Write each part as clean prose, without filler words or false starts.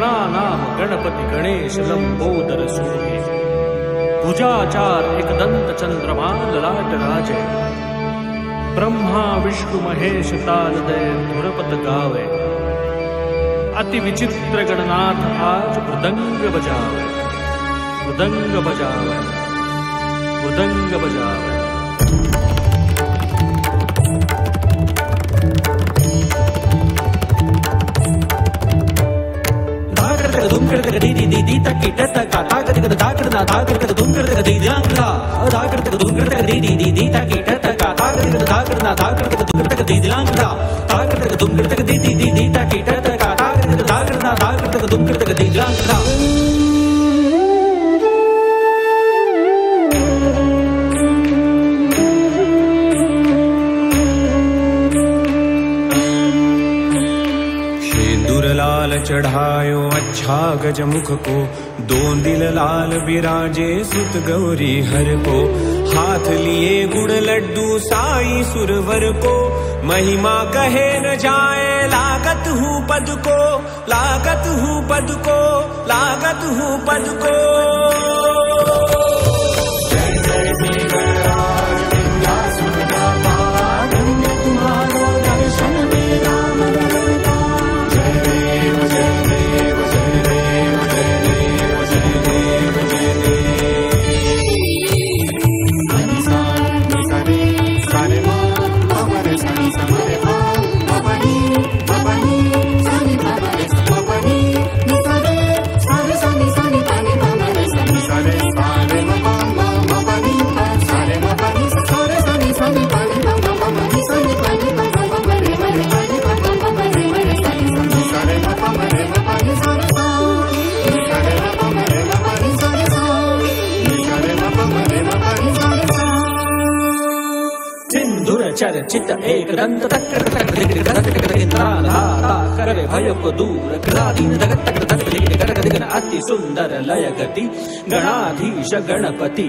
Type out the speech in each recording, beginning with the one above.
गणानाम गणपति गणेश लंबोदर सूर्य भुजाचार एकदंत चंद्रमा ललाट राजे ब्रह्मा विष्णु महेश तालदय धुरपत गावे अति विचित्र गणनाथ आज मृदंग बजावे मृदंग बजावे मृदंग बजावे। लाल चढ़ायो अच्छा गजमुख को, दोंदिल लाल बिराजे सुत गौरी हर को। हाथ लिए गुड़ लड्डू साई सुरवर को, महिमा कहे न जाए लागत हूँ पद को, लागत हूँ पद को, लागत हूँ पद को। जय जय श्री गणराज विद्यासुरदाता, धन्य तुम्हारो दर्शन मेरा मन करता। जय देव जय देव जय देव जय देव जय देव जय देव। सनि सा नि सा रे सा रे मा मा रे सनि सा मा रे मा मा नी मा नी सा नि मा रे सा मा नी नि सा रे सा रे सा नि पा नि मा रे सा नि सा रे मा मा मा नी सा रे मा नी सा रे सा नि पा नि मा नी सा नि पा नि मा रे मा रे पा नि मा रे मा रे सा नि सा रे मा रे मा नी सा रे सा नि सा रे मा रे मा नी सा रे सा नि सा रे मा रे मा नी सा रे सा। सिंधुर चर्चित एक दंत तक्र करे भय को दूर क्रादीन जगत तक अति सुंदर लय गति गणाधीश गणपति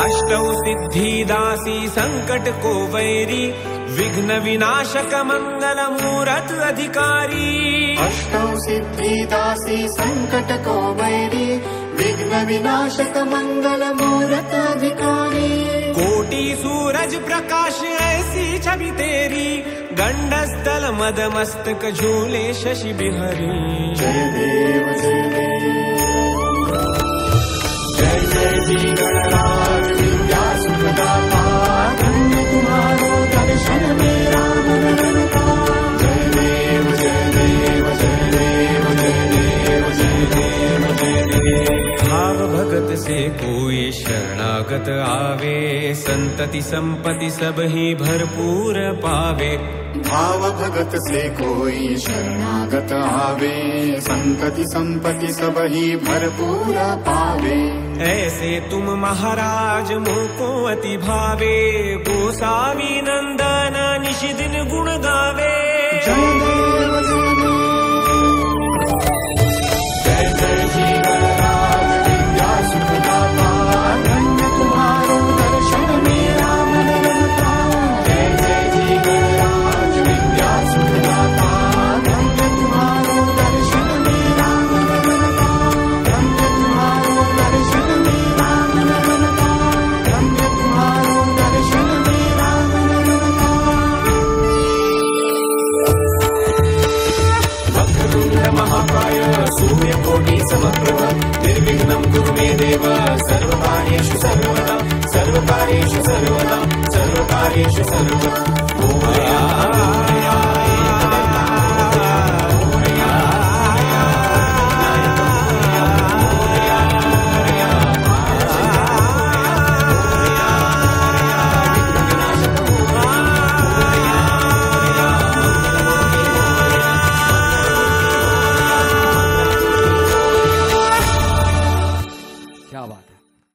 अष्टौ सिद्धि दासी संकट को वैरी, विघ्न विनाशक मंगल मूरत अधिकारी। अष्टौ सिद्धि दासी संकट को वैरी, विघ्न विनाशक मंगल मूरत अधिकारी। कोटि सूरज प्रकाश ऐसी छवि तेरी, गंडस्थल मद मस्तक झूले शशि बिहरी। जय देव जय देव जय जय श्री गणराज विद्यासुरदाता, धन्य तुम्हारो दर्शन मेरा मन करता। जय देव जय देव जय देव जय देव जय देव जय देव। भाव भगत से कोई शरणागत आवे, संतति संपत्ति सब ही भरपूर पावे। भाव भगत से कोई शरणागत आवे, संतति संपत्ति सब ही भरपूर पावे। ऐसे तुम महाराज मोको अति भावे, गोसावी नंदन निश दिन गुण गावे। जय देव जय जय श्री गणराज विद्यासुरदाता, धन्य तुम्हारो दर्शन मेरा मन करता। जय जय श्री गणराज विद्यासुरदाता, धन्य तुम्हारो दर्शन मेरा मन करता। धन्य तुम्हारो दर्शन मेरा मन करता। धन्य तुम्हारो दर्शन मेरा मन करता। वक्रतुंड महाकाय सूर्यकोटि समप्रभ, निर्विघ्नं कुरु मे देव सर्वकार्येषु सर्वदा, सर्वकार्येषु सर्वदा, सर्वकार्येषु सर्वदा।